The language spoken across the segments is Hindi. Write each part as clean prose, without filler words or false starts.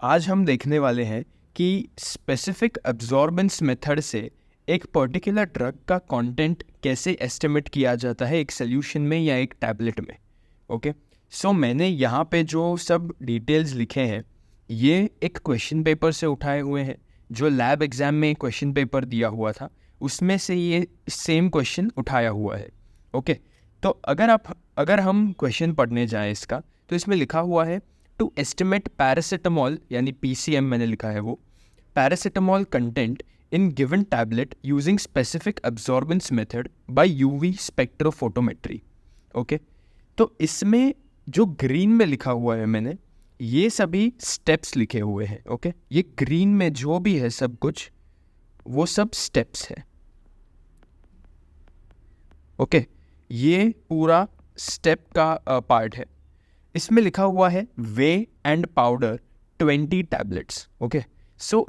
आज हम देखने वाले हैं कि स्पेसिफिक अब्जॉर्बेंस मेथड से एक पर्टिकुलर ड्रग का कंटेंट कैसे एस्टिमेट किया जाता है एक सोल्यूशन में या एक टैबलेट में। ओके, मैंने यहाँ पे जो सब डिटेल्स लिखे हैं ये एक क्वेश्चन पेपर से उठाए हुए हैं। जो लैब एग्ज़ाम में क्वेश्चन पेपर दिया हुआ था उसमें से ये सेम क्वेश्चन उठाया हुआ है। ओके, तो अगर हम क्वेश्चन पढ़ने जाएं इसका, तो इसमें लिखा हुआ है टू एस्टिमेट पैरासीटामोल, यानी PCM मैंने लिखा है वो, paracetamol content in given tablet using specific absorbance method by UV spectrophotometry. Okay, तो इसमें जो ग्रीन में लिखा हुआ है मैंने ये सभी स्टेप्स लिखे हुए हैं। ओके, ये ग्रीन में जो भी है सब कुछ वो सब स्टेप्स है। ओके, ये पूरा स्टेप का पार्ट है। इसमें लिखा हुआ है way and powder 20 tablets. Okay,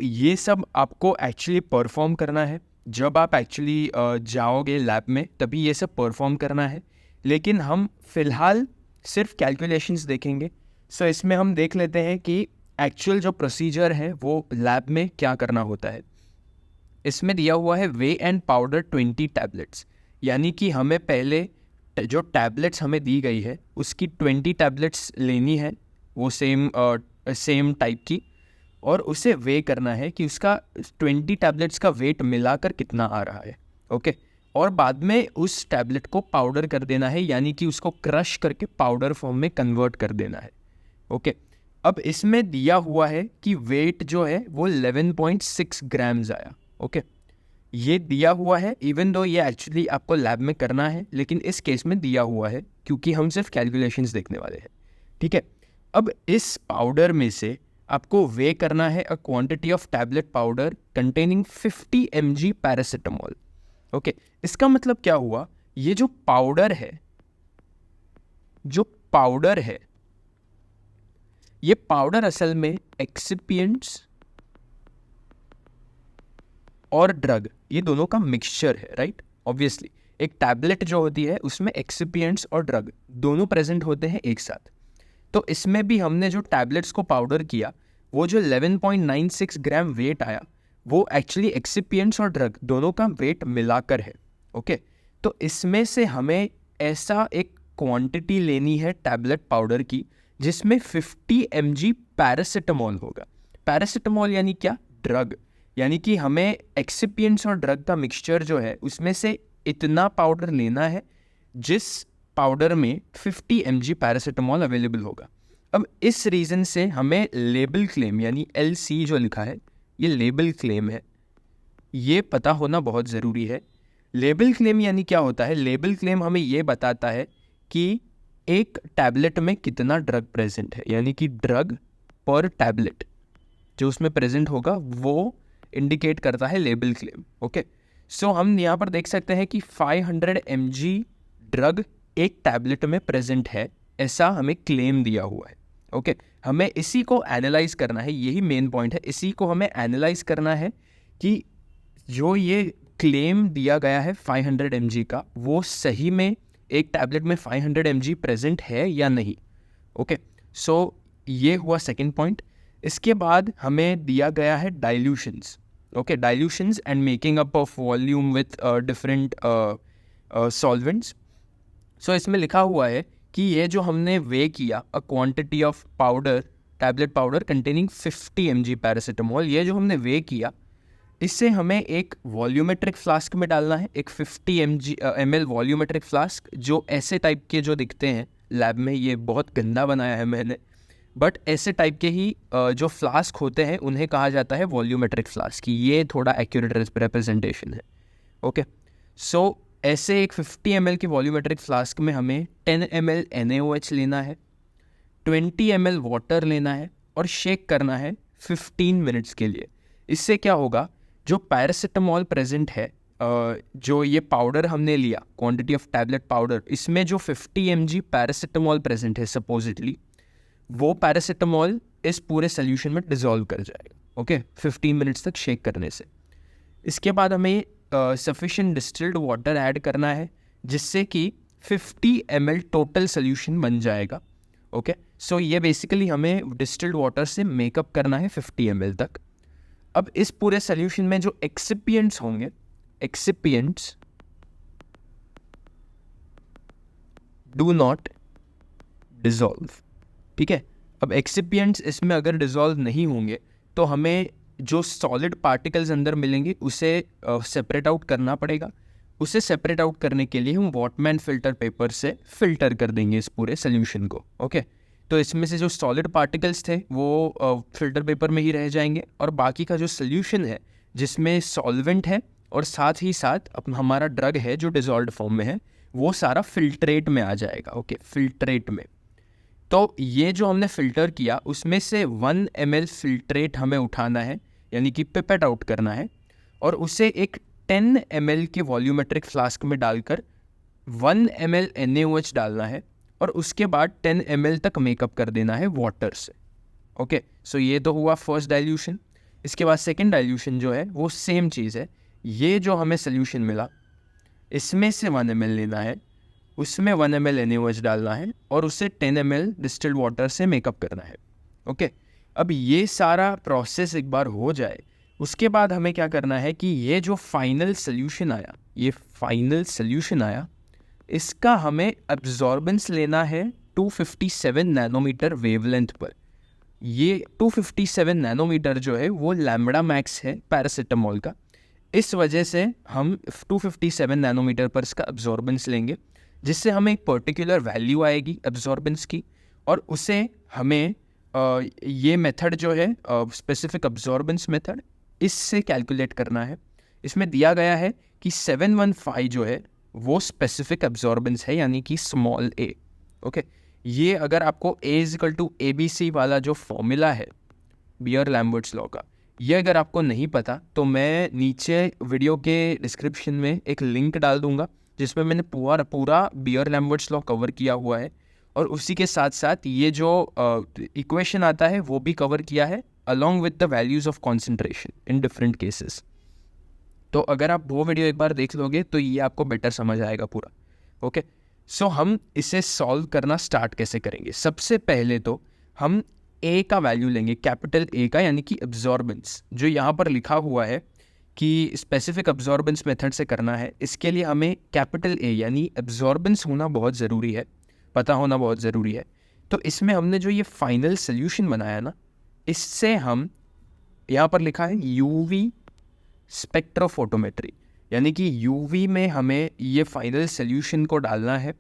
ये सब आपको एक्चुअली परफॉर्म करना है। जब आप एक्चुअली जाओगे लैब में तभी ये सब परफॉर्म करना है, लेकिन हम फिलहाल सिर्फ कैलकुलेशंस देखेंगे। इसमें हम देख लेते हैं कि एक्चुअल जो प्रोसीजर है वो लैब में क्या करना होता है। इसमें दिया हुआ है वे एंड पाउडर 20 टैबलेट्स, यानी कि हमें पहले जो टैबलेट्स हमें दी गई है उसकी 20 टैबलेट्स लेनी है, वो सेम टाइप की, और उसे वे करना है कि उसका 20 टैबलेट्स का वेट मिलाकर कितना आ रहा है। ओके, और बाद में उस टैबलेट को पाउडर कर देना है, यानी कि उसको क्रश करके पाउडर फॉर्म में कन्वर्ट कर देना है। ओके, अब इसमें दिया हुआ है कि वेट जो है वो 11.6 ग्राम्स आया। ओके, ये दिया हुआ है, इवन दो ये एक्चुअली आपको लैब में करना है, लेकिन इस केस में दिया हुआ है क्योंकि हम सिर्फ कैलकुलेशंस देखने वाले हैं। ठीक है, अब इस पाउडर में से आपको वे करना है a quantity of tablet powder containing 50 mg paracetamol. Okay, इसका मतलब क्या हुआ, ये जो पाउडर है ये पाउडर असल में एक्सिपिएंट्स और ड्रग, ये दोनों का मिक्सचर है, राइट। ऑब्वियसली एक टैबलेट जो होती है उसमें एक्सिपिएंट्स और ड्रग दोनों प्रेजेंट होते हैं एक साथ। तो इसमें भी हमने जो टैबलेट्स को पाउडर किया वो जो 11.96 ग्राम वेट आया वो एक्चुअली एक्सिपिएंट्स और ड्रग दोनों का वेट मिलाकर है। ओके, तो इसमें से हमें ऐसा एक क्वांटिटी लेनी है टैबलेट पाउडर की जिसमें 50 mg पैरासीटामोल होगा। पैरासीटामोल यानी क्या, ड्रग, यानी कि हमें एक्सिपिएंट्स और ड्रग का मिक्सचर जो है उसमें से इतना पाउडर लेना है जिस पाउडर में 50 mg पैरासीटामोल अवेलेबल होगा। अब इस रीज़न से हमें लेबल क्लेम यानी LC जो लिखा है ये लेबल क्लेम है, ये पता होना बहुत ज़रूरी है। लेबल क्लेम यानी क्या होता है, लेबल क्लेम हमें ये बताता है कि एक टैबलेट में कितना ड्रग प्रेजेंट है, यानी कि ड्रग पर टैबलेट जो उसमें प्रेजेंट होगा वो इंडिकेट करता है लेबल क्लेम। ओके, हम यहाँ पर देख सकते हैं कि 500 mg ड्रग एक टैबलेट में प्रेजेंट है, ऐसा हमें क्लेम दिया हुआ है। ओके, हमें इसी को एनालाइज करना है, यही मेन पॉइंट है, इसी को हमें एनालाइज करना है कि जो ये क्लेम दिया गया है 500 mg का वो सही में एक टैबलेट में 500 mg प्रेजेंट है या नहीं। ओके, ये हुआ सेकेंड पॉइंट। इसके बाद हमें दिया गया है dilutions. Okay, dilutions and making up of volume with different solvents. इसमें लिखा हुआ है कि ये जो हमने वे किया a quantity of powder, tablet powder containing 50 mg paracetamol, ये जो हमने वे किया इससे हमें एक वॉल्यूमेट्रिक फ्लास्क में डालना है, एक 50 ml वॉल्यूमेट्रिक फ्लास्क, जो ऐसे टाइप के जो दिखते हैं लैब में, ये बहुत गंदा बनाया है मैंने, बट ऐसे टाइप के ही जो फ्लास्क होते हैं उन्हें कहा जाता है वॉल्यूमेट्रिक फ्लास्क। ये थोड़ा एक्यूरेट रिप्रेजेंटेशन है। ओके, ऐसे एक 50 ml के वॉल्यूमेट्रिक फ्लास्क में हमें 10 ml NaOH लेना है, 20 ml वाटर लेना है और शेक करना है 15 मिनट्स के लिए। इससे क्या होगा, जो पैरासीटामोल प्रेजेंट है, जो ये पाउडर हमने लिया क्वांटिटी ऑफ टैबलेट पाउडर, इसमें जो 50 mg पैरासीटामोल प्रेजेंट है सपोजिटली, वो पैरासीटामोल इस पूरे सोल्यूशन में डिसॉल्व कर जाएगा। ओके, 15 मिनट्स तक शेक करने से। इसके बाद हमें सफिशिएंट डिस्टिल्ड वाटर ऐड करना है जिससे कि 50 ml टोटल सोल्यूशन बन जाएगा। ओके, सो ये बेसिकली हमें डिस्टिल्ड वाटर से मेकअप करना है 50 ml तक। अब इस पूरे सोल्यूशन में जो एक्सिपिएंट्स होंगे, एक्सिपिएंट्स डू नॉट डिसॉल्व, ठीक है। अब एक्सिपिएंट्स इसमें अगर डिसॉल्व नहीं होंगे तो हमें जो सॉलिड पार्टिकल्स अंदर मिलेंगे उसे सेपरेट आउट करना पड़ेगा। उसे सेपरेट आउट करने के लिए हम वॉटमैन फिल्टर पेपर से फिल्टर कर देंगे इस पूरे सोल्यूशन को, ओके। तो इसमें से जो सॉलिड पार्टिकल्स थे वो फिल्टर पेपर में ही रह जाएंगे, और बाकी का जो सोल्यूशन है जिसमें सॉल्वेंट है और साथ ही साथ हमारा ड्रग है जो डिसॉल्व्ड फॉर्म में है, वो सारा फिल्ट्रेट में आ जाएगा, ओके, फिल्ट्रेट में। तो ये जो हमने फ़िल्टर किया उसमें से 1 ml फिल्ट्रेट हमें उठाना है, यानी कि पिपेट आउट करना है, और उसे एक 10 ml के वॉल्यूमेट्रिक फ्लास्क में डालकर 1 ml NaOH डालना है, और उसके बाद 10 ml तक मेकअप कर देना है वाटर से, ओके। सो ये तो हुआ फर्स्ट डाइल्यूशन। इसके बाद सेकेंड डाइल्यूशन जो है वो सेम चीज़ है। ये जो हमें सोल्यूशन मिला इसमें से 1 ml लेना है, उसमें 1 ml NaOH डालना है, और उसे 10 ml डिस्टिल्ड वाटर से मेकअप करना है, ओके। अब ये सारा प्रोसेस एक बार हो जाए उसके बाद हमें क्या करना है कि ये जो फाइनल सोल्यूशन आया, ये फाइनल सोल्यूशन आया, इसका हमें अब्जॉर्बेंस लेना है 257 नैनोमीटर वेवलेंथ पर। ये 257 नैनोमीटर जो है वो लैम्बडा मैक्स है पैरासीटामोल का। इस वजह से हम 257 नैनोमीटर पर इसका अब्जॉर्बेंस लेंगे, जिससे हमें एक पर्टिकुलर वैल्यू आएगी अब्जॉर्बेंस की, और उसे हमें ये मेथड जो है स्पेसिफिक अब्जॉर्बेंस मेथड, इससे कैलकुलेट करना है। इसमें दिया गया है कि 715 जो है वो स्पेसिफिक अब्जॉर्बेंस है, यानी कि स्मॉल a, ओके। ये अगर आपको A=ABC वाला जो फॉर्मूला है बियर-लैम्बर्ट्स लॉ का, ये अगर आपको नहीं पता तो मैं नीचे वीडियो के डिस्क्रिप्शन में एक लिंक डाल दूंगा जिसमें मैंने पूरा बियर-लैम्बर्ट्स लॉ कवर किया हुआ है, और उसी के साथ साथ ये जो इक्वेशन आता है वो भी कवर किया है along with the values of concentration in different cases. तो अगर आप वो वीडियो एक बार देख लोगे तो ये आपको बेटर समझ आएगा पूरा, ओके। सो हम इसे सॉल्व करना स्टार्ट कैसे करेंगे? सबसे पहले तो हम ए का वैल्यू लेंगे, कैपिटल ए का, यानी कि अब्जॉर्बेंस, जो यहाँ पर लिखा हुआ है कि स्पेसिफिक अब्जॉर्बेंस मेथड से करना है। इसके लिए हमें कैपिटल ए यानी अब्जॉर्बेंस होना बहुत ज़रूरी है, पता होना बहुत ज़रूरी है। तो इसमें हमने जो ये फाइनल सोल्यूशन बनाया ना, इससे हम यहाँ पर लिखा है यूवी स्पेक्ट्रोफोटोमेट्री, यानी कि यूवी में हमें ये फाइनल सोल्यूशन को डालना है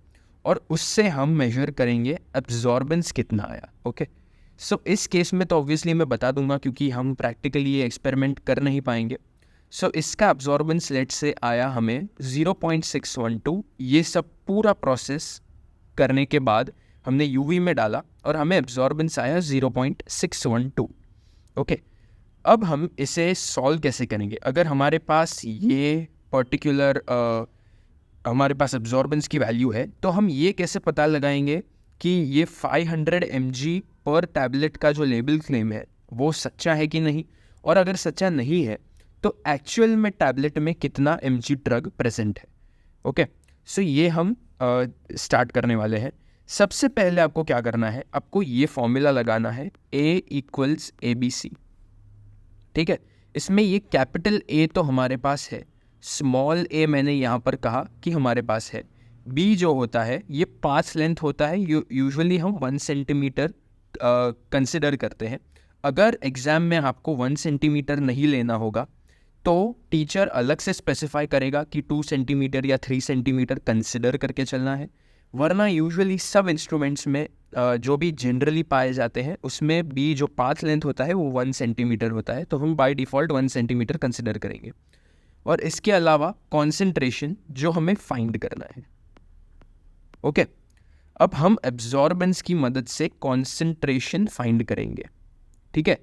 और उससे हम मेजर करेंगे अब्जॉर्बेंस कितना आया, ओके। सो इस केस में तो ऑब्वियसली मैं बता दूंगा क्योंकि हम प्रैक्टिकली ये एक्सपेरिमेंट कर नहीं पाएंगे। सो इसका अब्जॉर्बेंस लेट से आया हमें 0.612। ये सब पूरा प्रोसेस करने के बाद हमने यूवी में डाला और हमें अब्जॉर्बेंस आया 0.612, ओके। अब हम इसे सॉल्व कैसे करेंगे? अगर हमारे पास ये पर्टिकुलर हमारे पास अब्जॉर्बेंस की वैल्यू है तो हम ये कैसे पता लगाएंगे कि ये 500 mg पर टैबलेट का जो लेबल क्लेम है वो सच्चा है कि नहीं, और अगर सच्चा नहीं है तो एक्चुअल में टैबलेट में कितना mg ड्रग प्रेजेंट है, ओके। सो ये हम स्टार्ट करने वाले हैं। सबसे पहले आपको क्या करना है, आपको ये फॉर्मूला लगाना है A=ABC, ठीक है। इसमें ये कैपिटल ए तो हमारे पास है, स्मॉल ए मैंने यहाँ पर कहा कि हमारे पास है, बी जो होता है ये पाथ लेंथ होता है, यूजुअली हम 1 सेंटीमीटर कंसिडर करते हैं। अगर एग्ज़ाम में आपको 1 सेंटीमीटर नहीं लेना होगा तो टीचर अलग से स्पेसिफाई करेगा कि 2 सेंटीमीटर या 3 सेंटीमीटर कंसिडर करके चलना है, वरना यूजुअली सब इंस्ट्रूमेंट्स में जो भी जनरली पाए जाते हैं उसमें बी जो पाथ लेंथ होता है वो 1 सेंटीमीटर होता है, तो हम बाय डिफ़ॉल्ट 1 सेंटीमीटर कंसिडर करेंगे। और इसके अलावा कॉन्सेंट्रेशन जो हमें फाइंड करना है, ओके। अब हम एब्जॉर्बेंस की मदद से कॉन्सेंट्रेशन फाइंड करेंगे, ठीक है।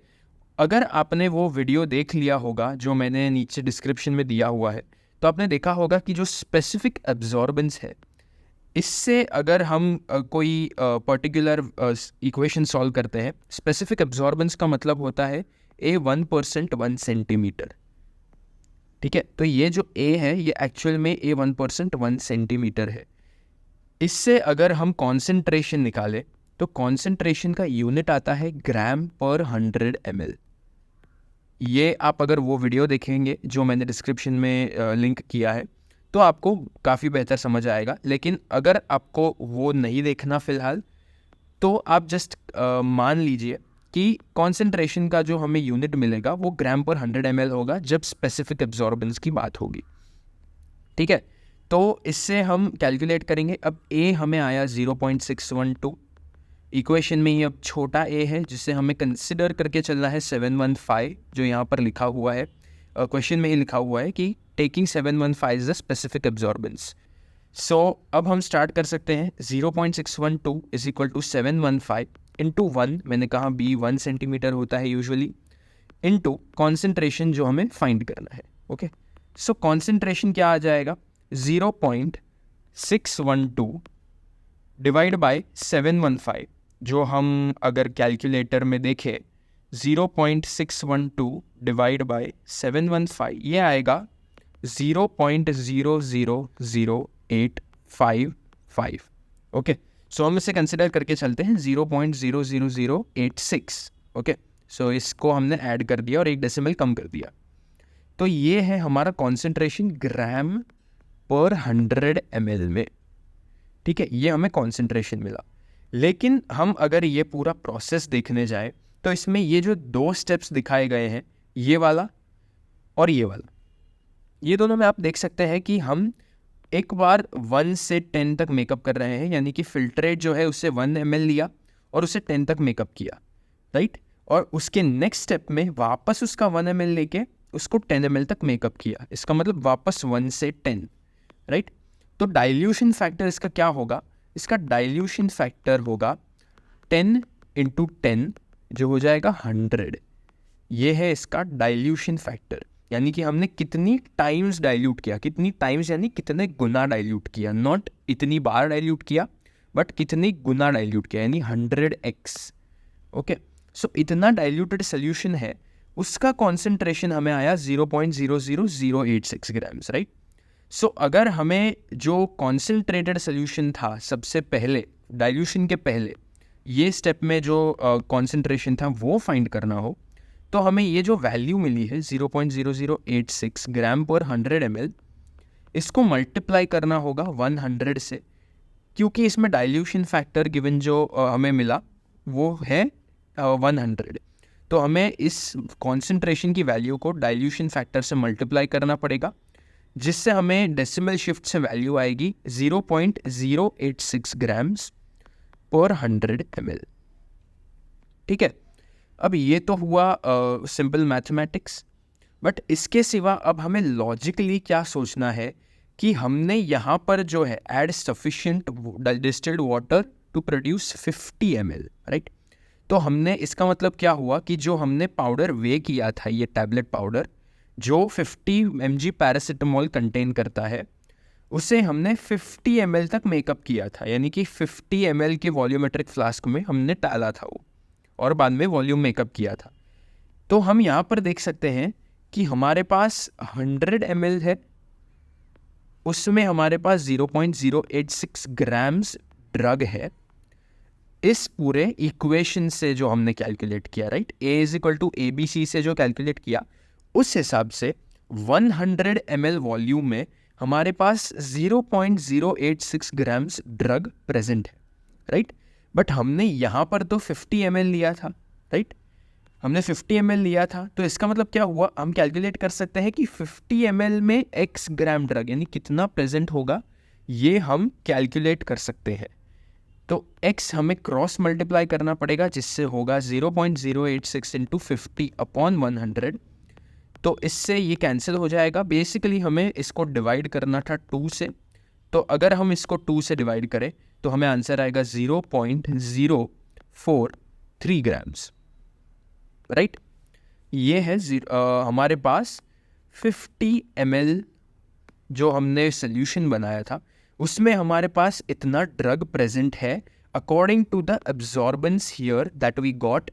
अगर आपने वो वीडियो देख लिया होगा जो मैंने नीचे डिस्क्रिप्शन में दिया हुआ है, तो आपने देखा होगा कि जो स्पेसिफिक एब्जॉर्बेंस है, इससे अगर हम कोई पर्टिकुलर इक्वेशन सॉल्व करते हैं, स्पेसिफिक एब्जॉर्बेंस का मतलब होता है A 1% 1 सेंटीमीटर, ठीक है। तो ये जो A है ये एक्चुअल में A 1% 1 सेंटीमीटर है। इससे अगर हम कॉन्सेंट्रेशन निकालें तो कॉन्सेंट्रेशन का यूनिट आता है ग्राम पर 100 ml। ये आप अगर वो वीडियो देखेंगे जो मैंने डिस्क्रिप्शन में लिंक किया है तो आपको काफ़ी बेहतर समझ आएगा, लेकिन अगर आपको वो नहीं देखना फ़िलहाल तो आप जस्ट मान लीजिए कि कॉन्सेंट्रेशन का जो हमें यूनिट मिलेगा वो ग्राम पर 100 ml होगा जब स्पेसिफिक एब्जॉर्बेंस की बात होगी। ठीक है, तो इससे हम कैलकुलेट करेंगे। अब ए हमें आया 0.612, इक्वेशन में ही अब छोटा ए है जिसे हमें कंसिडर करके चलना है 715, जो यहाँ पर लिखा हुआ है, क्वेश्चन में ही लिखा हुआ है कि taking 715 is the specific absorbance. So अब हम स्टार्ट कर सकते हैं। 0.612 इज इक्वल टू 715 इंटू 1, मैंने कहा बी 1 सेंटीमीटर होता है यूजुअली, इंटू कॉन्सेंट्रेशन जो हमें फाइंड करना है। ओके, सो कॉन्सेंट्रेशन क्या आ जाएगा, 0.612 डिवाइड बाय 715, जो हम अगर कैलकुलेटर में देखें 0.612 डिवाइड बाय 715, ये आएगा 0.000855। ओके, सो हम इसे कंसिडर करके चलते हैं 0.00086। ओके, सो इसको हमने ऐड कर दिया और एक डेसिमल कम कर दिया, तो ये है हमारा कॉन्सेंट्रेशन ग्राम पर 100 ml में। ठीक है, ये हमें कॉन्सेंट्रेशन मिला। लेकिन हम अगर ये पूरा प्रोसेस देखने जाए तो इसमें ये जो 2 स्टेप्स दिखाए गए हैं, ये वाला और ये वाला, ये दोनों में आप देख सकते हैं कि हम एक बार 1 से 10 तक मेकअप कर रहे हैं, यानी कि फिल्ट्रेट जो है उससे 1 ml लिया और उसे 10 तक मेकअप किया, राइट, और उसके नेक्स्ट स्टेप में वापस उसका 1 ml लेके उसको 10 ml तक मेकअप किया। इसका मतलब वापस 1 से 10, राइट। तो डाइल्यूशन फैक्टर इसका क्या होगा, इसका डाइल्यूशन फैक्टर होगा 10 × 10 जो हो जाएगा 100। ये है इसका डाइल्यूशन फैक्टर, यानी कि हमने कितनी टाइम्स डाइल्यूट किया, कितनी टाइम्स यानी कितने गुना डाइल्यूट किया, नॉट इतनी बार डाइल्यूट किया बट कितनी गुना डाइल्यूट किया, यानी 100x। ओके, सो इतना डाइल्यूटेड सोल्यूशन है, उसका कॉन्सेंट्रेशन हमें आया 0.00086 ग्राम्स, राइट। सो अगर हमें जो कॉन्सेंट्रेटेड सोल्यूशन था सबसे पहले, डाइल्यूशन के पहले ये स्टेप में जो कॉन्सेंट्रेशन था वो फाइंड करना हो, तो हमें ये जो वैल्यू मिली है 0.0086 ग्राम पर 100 ml, इसको मल्टीप्लाई करना होगा 100 से, क्योंकि इसमें डाइल्यूशन फैक्टर गिवन जो हमें मिला वो है 100। तो हमें इस कॉन्सेंट्रेशन की वैल्यू को डाइल्यूशन फैक्टर से मल्टीप्लाई करना पड़ेगा, जिससे हमें डेसिमल शिफ्ट से वैल्यू आएगी 0.086 ग्राम्स पर 100 ml। ठीक है, अब ये तो हुआ सिंपल मैथमेटिक्स, बट इसके सिवा अब हमें लॉजिकली क्या सोचना है कि हमने यहाँ पर जो है add sufficient distilled water to produce 50 ml, right. तो हमने, इसका मतलब क्या हुआ कि जो हमने पाउडर वे किया था, ये टैबलेट पाउडर जो 50 mg पैरासीटामोल कंटेन करता है, उसे हमने 50 ml तक मेकअप किया था, यानी कि 50 ml के वॉल्यूमेट्रिक फ्लास्क में हमने डाला था वो और बाद में वॉल्यूम मेकअप किया था। तो हम यहाँ पर देख सकते हैं कि हमारे पास 100 ml है, उसमें हमारे पास 0.086 ग्राम्स ड्रग है। इस पूरे इक्वेशन से जो हमने कैलकुलेट किया, right, A is equal to ABC से जो कैलकुलेट किया, उस हिसाब से 100 ml वॉल्यूम में हमारे पास 0.086 ग्राम्स ड्रग प्रेजेंट है, राइट। बट हमने यहाँ पर तो 50 ml लिया था, राइट, हमने 50 ml लिया था, तो इसका मतलब क्या हुआ, हम कैलकुलेट कर सकते हैं कि 50 ml में x ग्राम ड्रग यानी कितना प्रेजेंट होगा, ये हम कैलकुलेट कर सकते हैं। तो x हमें क्रॉस मल्टीप्लाई करना पड़ेगा, जिससे होगा 0.086 इंटू 50 अपॉन 100। तो इससे ये कैंसिल हो जाएगा। बेसिकली हमें इसको डिवाइड करना था 2 से, तो अगर हम इसको 2 से डिवाइड करें तो हमें आंसर आएगा 0.043 ग्राम्स, राइट। ये है हमारे पास 50 ml जो हमने सोल्यूशन बनाया था, उसमें हमारे पास इतना ड्रग प्रेजेंट है according to the absorbance here that we got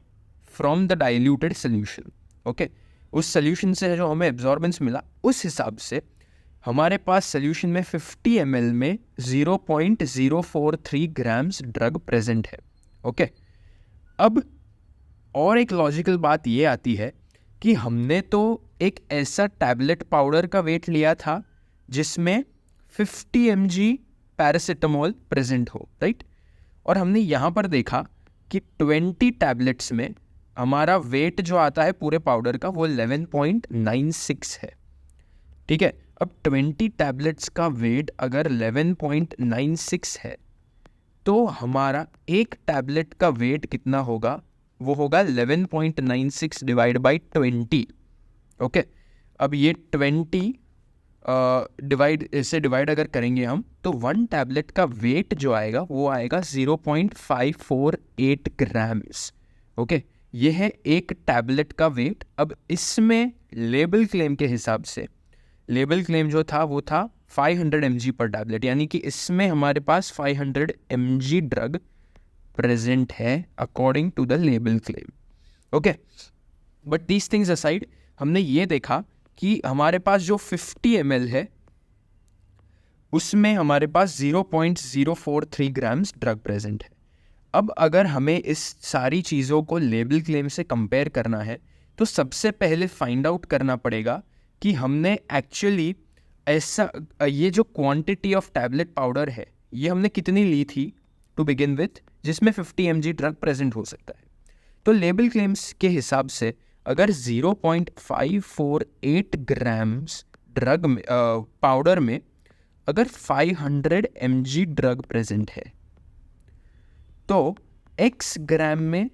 from the diluted solution. Okay, उस सोल्यूशन से जो हमें एब्जॉर्बेंस मिला, उस हिसाब से हमारे पास सोल्यूशन में 50 ml में 0.043 ग्राम्स ड्रग प्रेजेंट है। ओके, अब और एक लॉजिकल बात ये आती है कि हमने तो एक ऐसा टैबलेट पाउडर का वेट लिया था जिसमें 50 mg पैरासिटामोल प्रेजेंट हो, राइट? और हमने यहाँ पर देखा कि 20 टैबलेट्स में हमारा वेट जो आता है पूरे पाउडर का वो 11.96 है, ठीक है? अब 20 टैबलेट्स का वेट अगर 11.96 है तो हमारा एक टैबलेट का वेट कितना होगा? वो होगा 11.96 डिवाइड बाई 20, ओके? अब ये 20 डिवाइड अगर करेंगे हम तो वन टैबलेट का वेट जो आएगा वो आएगा 0.548 ग्राम्स, ओके? ये है एक टैबलेट का वेट। अब इसमें लेबल क्लेम के हिसाब से लेबल क्लेम जो था वो था 500 mg पर टैबलेट, यानी कि इसमें हमारे पास 500 mg ड्रग प्रेजेंट है according to the label claim, okay? But these things aside, हमने ये देखा कि हमारे पास जो 50 ml है उसमें हमारे पास 0.043 ग्राम्स ड्रग प्रेजेंट है। अब अगर हमें इस सारी चीज़ों को लेबल क्लेम से कंपेयर करना है तो सबसे पहले फाइंड आउट करना पड़ेगा कि हमने एक्चुअली ऐसा ये जो क्वांटिटी ऑफ टैबलेट पाउडर है ये हमने कितनी ली थी टू बिगिन विथ, जिसमें 50 mg ड्रग प्रेजेंट हो सकता है। तो लेबल क्लेम्स के हिसाब से अगर 0.548 ग्राम्स ड्रग पाउडर में अगर 500 mg ड्रग प्रेजेंट है तो x ग्राम में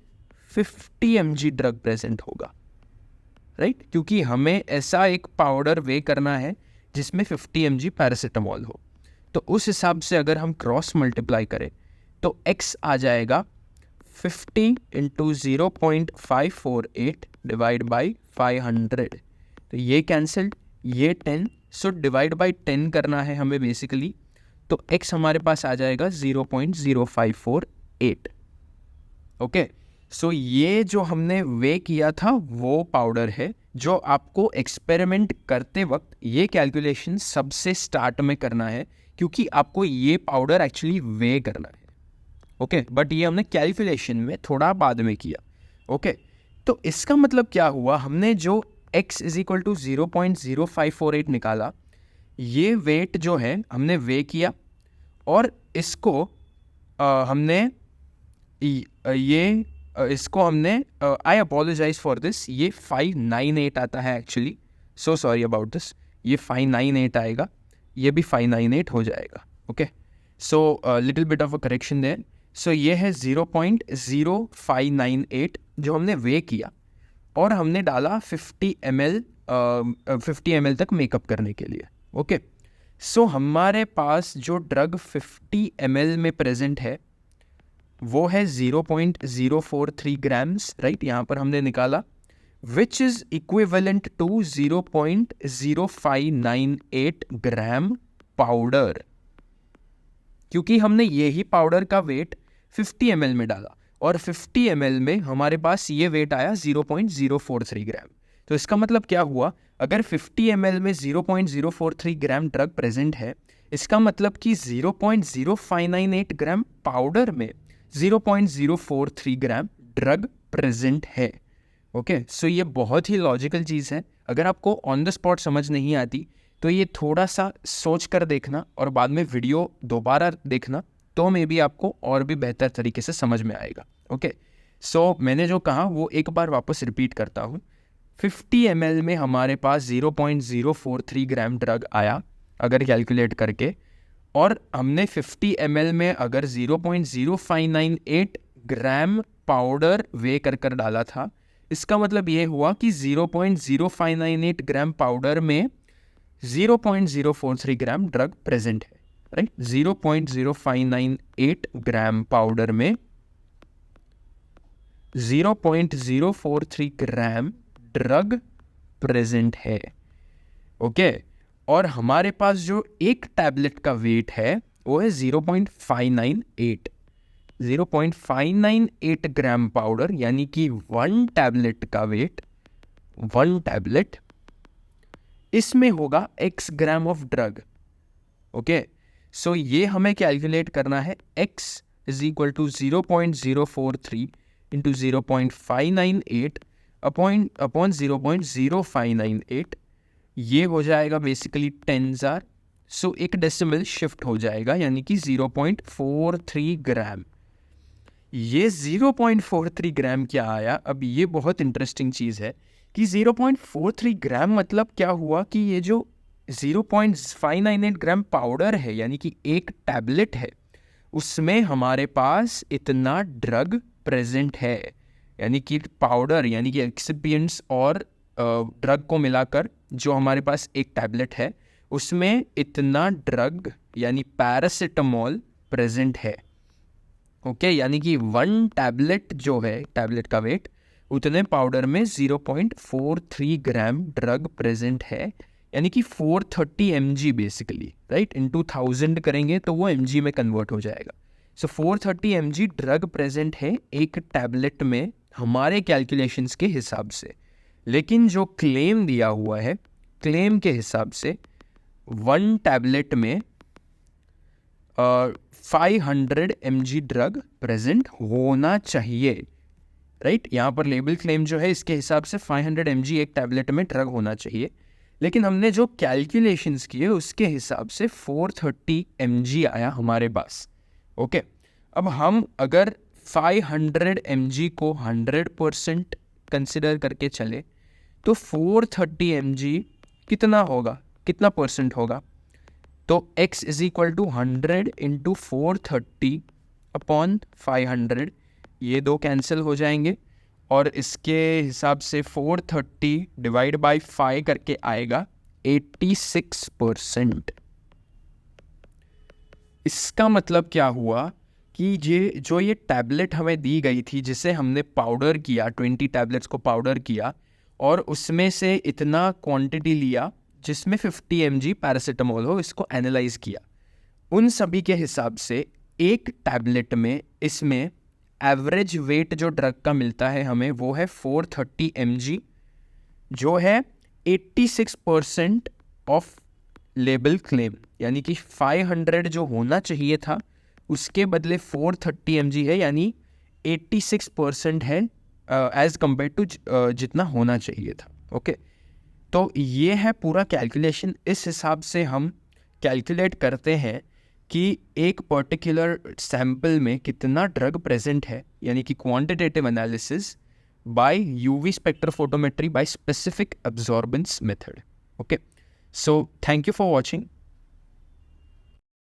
50 mg ड्रग प्रेजेंट होगा, राइट? क्योंकि हमें ऐसा एक पाउडर वे करना है जिसमें 50 mg पैरासिटामोल हो। तो उस हिसाब से अगर हम क्रॉस मल्टीप्लाई करें तो x आ जाएगा 50 इंटू 0.548 डिवाइड बाई 500, तो ये कैंसल्ड, ये 10, सो डिवाइड बाई 10 करना है हमें बेसिकली, तो x हमारे पास आ जाएगा 0.0548, ओके? सो ये जो हमने वे किया था वो पाउडर है जो आपको एक्सपेरिमेंट करते वक्त ये कैलकुलेशन सबसे स्टार्ट में करना है, क्योंकि आपको ये पाउडर एक्चुअली वे करना है, ओके? बट ये हमने कैलकुलेशन में थोड़ा बाद में किया, ओके? तो इसका मतलब क्या हुआ, हमने जो x इज इक्वल टू 0.0548 निकाला, ये वेट जो है हमने वे किया और इसको हमने इसको हमने आई अपोलोजाइज फॉर दिस, ये 598 आता है actually, so sorry about this, ये 598 आएगा, ये भी 598 हो जाएगा, okay? So little bit of a correction there. सो ये है 0.0598 जो हमने वे किया और हमने डाला 50 ml तक मेकअप करने के लिए, ओके? सो हमारे पास जो ड्रग 50 ml में प्रेजेंट है वो है 0.043 ग्राम्स, राइट? यहाँ पर हमने निकाला, which is equivalent to 0.0598 gram powder, क्योंकि हमने यही पाउडर का वेट 50 ml में डाला और 50 ml में हमारे पास ये वेट आया 0.043 ग्राम। तो इसका मतलब क्या हुआ, अगर 50 ml में 0.043 ग्राम ड्रग प्रेजेंट है, इसका मतलब कि 0.0598 ग्राम पाउडर में 0.043 ग्राम ड्रग प्रेजेंट है, ओके? सो ये बहुत ही लॉजिकल चीज़ है। अगर आपको ऑन द स्पॉट समझ नहीं आती तो ये थोड़ा सा सोच कर देखना और बाद में वीडियो दोबारा देखना, तो मे बी आपको और भी बेहतर तरीके से समझ में आएगा, ओके? सो मैंने जो कहा वो एक बार वापस रिपीट करता हूँ। 50 ml में हमारे पास 0.043 ग्राम ड्रग आया अगर कैलकुलेट करके, और हमने 50 ml में अगर 0.0598 ग्राम पाउडर वे कर डाला था, इसका मतलब ये हुआ कि 0.0598 ग्राम पाउडर में 0.043 ग्राम ड्रग प्रेजेंट है, राइट? 0.0598 ग्राम पाउडर में 0.043 ग्राम ड्रग प्रेजेंट है, ओके? और हमारे पास जो एक टैबलेट का वेट है वो है 0.598 ग्राम पाउडर, यानी कि वन टैबलेट का वेट, वन टैबलेट, इसमें होगा x gram of drug, okay? So ये हमें कैलकुलेट करना है x is equal to 0.043 into 0.598 upon 0.0598, ये हो जाएगा बेसिकली 10,000। सो एक डेसिमल शिफ्ट हो जाएगा, यानी कि 0.43 ग्राम। ये 0.43 ग्राम क्या आया? अब ये बहुत इंटरेस्टिंग चीज़ है कि 0.43 ग्राम मतलब क्या हुआ कि ये जो 0.598 ग्राम पाउडर है, यानी कि एक टैबलेट है, उसमें हमारे पास इतना ड्रग प्रेजेंट है। यानी कि पाउडर यानी कि एक्सिपिएंट्स और ड्रग को मिलाकर जो हमारे पास एक टैबलेट है, उसमें इतना ड्रग यानी पैरासिटामोल प्रेजेंट है। ओके, यानी कि 1 टैबलेट जो है, टैबलेट का वेट, उतने पाउडर में 0.43 ग्राम ड्रग प्रेजेंट है, यानी कि 430 mg बेसिकली, राइट। इनटू 1000 करेंगे तो वो mg में कन्वर्ट हो जाएगा। सो 430 mg ड्रग प्रेजेंट है एक टैबलेट में हमारे कैलकुलेशंस के हिसाब से। लेकिन जो क्लेम दिया हुआ है, क्लेम के हिसाब से 1 टैबलेट में 500 mg ड्रग प्रेजेंट होना चाहिए, राइट। यहाँ पर लेबल क्लेम जो है इसके हिसाब से 500 mg एक टैबलेट में ड्रग होना चाहिए, लेकिन हमने जो कैलकुलेशंस किए उसके हिसाब से 430 mg आया हमारे पास। ओके, अब हम अगर 500 mg को 100% कंसिडर करके चले तो 430 mg कितना होगा, कितना परसेंट होगा? तो x is equal to 100 into 430 upon 500, ये दो कैंसिल हो जाएंगे और इसके हिसाब से 430 डिवाइड बाई 5 करके आएगा 86%। इसका मतलब क्या हुआ कि ये टैबलेट हमें दी गई थी, जिसे हमने पाउडर किया, 20 टैबलेट्स को पाउडर किया और उसमें से इतना क्वांटिटी लिया जिसमें 50 mg पैरासिटामोल हो, इसको एनालाइज किया। उन सभी के हिसाब से एक टैबलेट में इसमें एवरेज वेट जो ड्रग का मिलता है हमें, वो है 430 mg, जो है 86% ऑफ लेबल क्लेम। यानी कि 500 जो होना चाहिए था उसके बदले 430 mg है, यानी 86% है एज कम्पेयर टू जितना होना चाहिए था। ओके, तो ये है पूरा कैलकुलेशन। इस हिसाब से हम कैलकुलेट करते हैं कि एक पर्टिकुलर सैंपल में कितना ड्रग प्रेजेंट है, यानी कि quantitative analysis bye UV spectrophotometry by specific absorbance method. Okay, so thank you for watching.